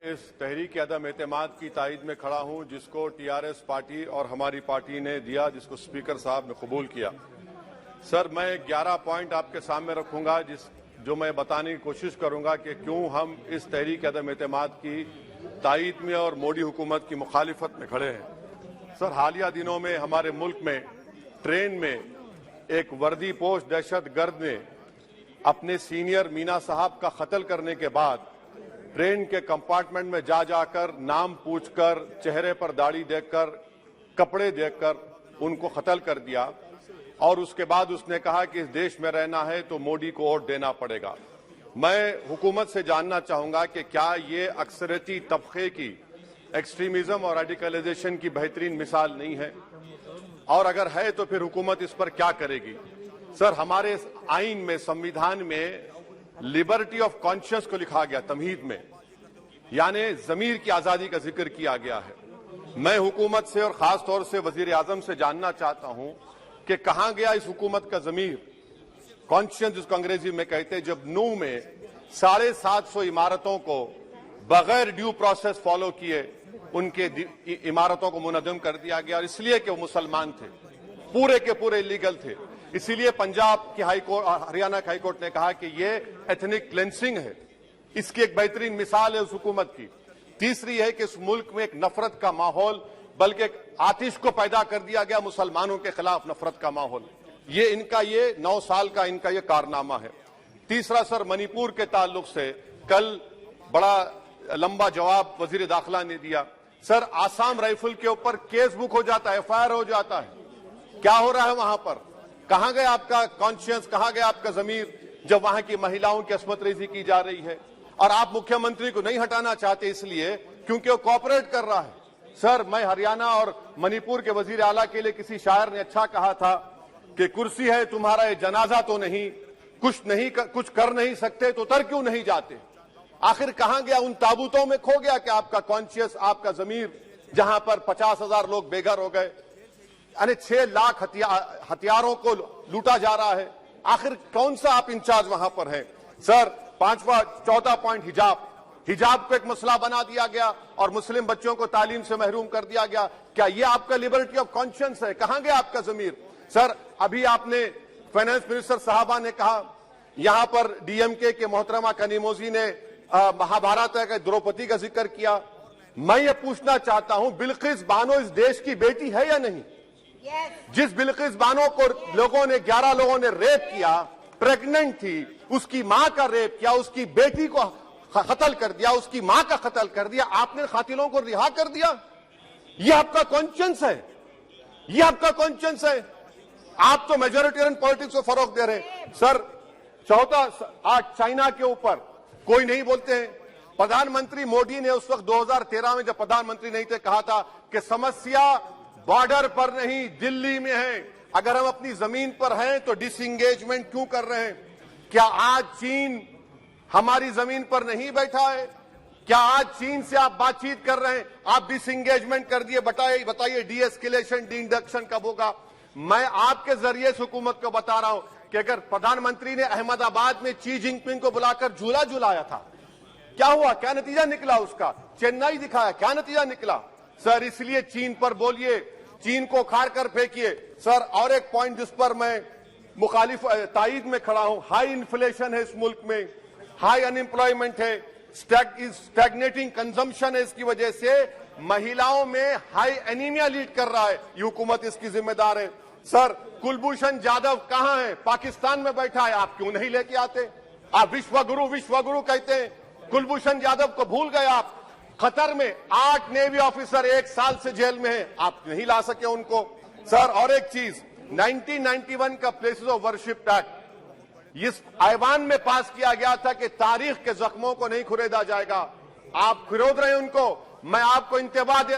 इस तहरीक अदम एतमाद की तायद में खड़ा हूं जिसको टीआरएस पार्टी और हमारी पार्टी ने दिया, जिसको स्पीकर साहब ने कबूल किया। सर, मैं 11 पॉइंट आपके सामने रखूंगा जो मैं बताने की कोशिश करूंगा कि क्यों हम इस तहरीक अदम एतमाद की तायद में और मोदी हुकूमत की मुखालिफत में खड़े हैं। सर, हालिया दिनों में हमारे मुल्क में ट्रेन में एक वर्दीपोश दहशतगर्द ने अपने सीनियर मीना साहब का कत्ल करने के बाद ट्रेन के कंपार्टमेंट में जाकर नाम पूछकर, चेहरे पर दाढ़ी देखकर, कपड़े देखकर उनको कत्ल कर दिया और उसके बाद उसने कहा कि इस देश में रहना है तो मोदी को वोट देना पड़ेगा। मैं हुकूमत से जानना चाहूंगा कि क्या ये अक्सरियती तबके की एक्सट्रीमिज्म और रेडिकलाइजेशन की बेहतरीन मिसाल नहीं है, और अगर है तो फिर हुकूमत इस पर क्या करेगी। सर, हमारे आइन में, संविधान में लिबर्टी ऑफ कॉन्शियस को लिखा गया, तमहीद में, यानी जमीर की आजादी का जिक्र किया गया है। मैं हुकूमत से और खास तौर से वजीर आजम से जानना चाहता हूं कि कहां गया इस हुकूमत का जमीर, कॉन्शियस जिसको अंग्रेजी में कहते हैं, जब नूह में 750 इमारतों को बगैर ड्यू प्रोसेस फॉलो किए उनके इमारतों को मुनज़्ज़म कर दिया गया, और इसलिए कि वो मुसलमान थे, पूरे के पूरे इलीगल थे। इसीलिए पंजाब की हाईकोर्ट और हरियाणा की हाईकोर्ट ने कहा कि ये एथनिक क्लेंसिंग है। इसकी एक बेहतरीन मिसाल है उस हुकूमत की। तीसरी है कि इस मुल्क में एक नफरत का माहौल, बल्कि आतिश को पैदा कर दिया गया, मुसलमानों के खिलाफ नफरत का माहौल। ये 9 साल का इनका ये कारनामा है। तीसरा सर, मणिपुर के ताल्लुक से कल बड़ा लंबा जवाब वजीर दाखिला ने दिया। सर, आसाम राइफल के ऊपर केस बुक हो जाता है, एफआईआर हो जाता है। क्या हो रहा है वहां पर? कहां गया आपका कॉन्शियस, कहां गया आपका जमीर, जब वहां की महिलाओं की अस्मत रेजी की जा रही है? और आप मुख्यमंत्री को नहीं हटाना चाहते इसलिए क्योंकि वो कोऑपरेट कर रहा है। सर, मैं हरियाणा और मणिपुर के वजीर आला के लिए, किसी शायर ने अच्छा कहा था कि कुर्सी है तुम्हारा ये जनाजा तो नहीं, कुछ कर नहीं सकते तो तर क्यों नहीं जाते। आखिर कहां गया? उन ताबूतों में खो गया कि आपका कॉन्शियस, आपका जमीर, जहां पर 50,000 लोग बेघर हो गए, यानी 6 लाख हथियारों को लूटा जा रहा है। आखिर कौन सा आप इंचार्ज वहां पर हैं? सर, 14 पॉइंट, हिजाब को एक मसला बना दिया गया और मुस्लिम बच्चों को तालीम से महरूम कर दिया गया। क्या ये आपका लिबर्टी ऑफ कॉन्शियंस है? कहां गया आपका जमीर? सर, अभी आपने फाइनेंस मिनिस्टर साहबा ने कहा, यहां पर डीएमके के मोहतरमा कनीमोजी ने महाभारत के द्रौपदी का जिक्र किया। मैं ये पूछना चाहता हूं, बिल्किस बानो इस देश की बेटी है या नहीं? जिस बिल्किस बानो को 11 लोगों ने रेप किया, प्रेग्नेंट थी, उसकी मां का रेप किया, उसकी बेटी को कत्ल कर दिया, उसकी मां का कत्ल कर दिया, आपने कातिलों को रिहा कर दिया। ये आपका कॉन्शियंस है? ये आपका कॉन्शियंस है? आप तो मेजोरिटेरियन पॉलिटिक्स को फरोग दे रहे हैं। सर, आज चाइना के ऊपर कोई नहीं बोलते हैं। प्रधानमंत्री मोदी ने उस वक्त 2013 में, जब प्रधानमंत्री नहीं थे, कहा था कि समस्या बॉर्डर पर नहीं, दिल्ली में है। अगर हम अपनी जमीन पर हैं तो डिसएंगेजमेंट क्यों कर रहे हैं? क्या आज चीन हमारी जमीन पर नहीं बैठा है? क्या आज चीन से आप बातचीत कर रहे हैं? आप डिसएंगेजमेंट कर दिए। बताइए डीएस्केलेशन, डी-इंडक्शन कब होगा? मैं आपके जरिए से हुकूमत को बता रहा हूं कि अगर प्रधानमंत्री ने अहमदाबाद में शी जिनपिंग को बुलाकर झूला झुलाया था, क्या हुआ? क्या नतीजा निकला उसका? चेन्नई दिखाया, क्या नतीजा निकला? सर, इसलिए चीन पर बोलिए, चीन को उखाड़ कर फेंकिए। सर, और एक पॉइंट जिस पर मैं मुखालिफ तायद में खड़ा हूं, हाई इन्फ्लेशन है इस मुल्क में, हाई अनएम्प्लॉयमेंट है, स्टैग्नेटिंग कंजम्पशन है। इसकी वजह से महिलाओं में हाई एनीमिया लीड कर रहा है। ये हुकूमत इसकी जिम्मेदार है। सर, कुलभूषण जाधव कहां है? पाकिस्तान में बैठा है, आप क्यों नहीं लेके आते? आप विश्वगुरु कहते हैं, कुलभूषण जाधव को भूल गए आप। कतर में 8 नेवी ऑफिसर 1 साल से जेल में हैं, आप नहीं ला सके उनको। सर, और एक चीज, 1991 का प्लेसेस ऑफ वर्शिप एक्ट इस ऐवान में पास किया गया था कि तारीख के जख्मों को नहीं खुरेदा जाएगा। आप खुरोद रहे हैं उनको। मैं आपको इंतबाह दे